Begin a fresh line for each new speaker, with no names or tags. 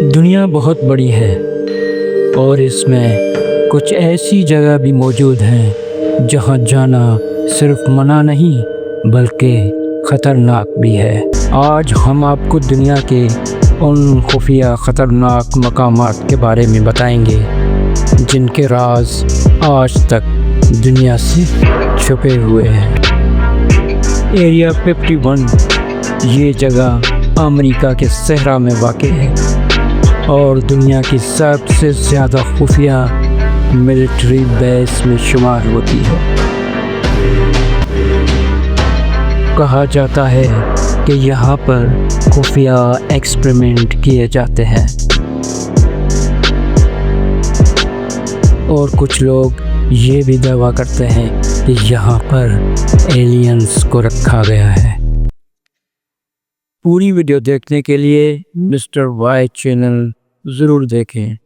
दुनिया बहुत बड़ी है और इसमें कुछ ऐसी जगह भी मौजूद हैं जहां जाना सिर्फ मना नहीं बल्कि ख़तरनाक भी है। आज हम आपको दुनिया के उन खुफिया ख़तरनाक मकामात के बारे में बताएंगे जिनके राज आज तक दुनिया से छुपे हुए हैं। एरिया 51 ये जगह अमेरिका के सहरा में वाक़ है और दुनिया की सबसे ज़्यादा खुफिया मिलिट्री बेस में शुमार होती है। कहा जाता है कि यहाँ पर खुफिया एक्सपेरिमेंट किए जाते हैं और कुछ लोग ये भी दावा करते हैं कि यहाँ पर एलियंस को रखा गया है। पूरी वीडियो देखने के लिए मिस्टर वाई चैनल ज़रूर देखें।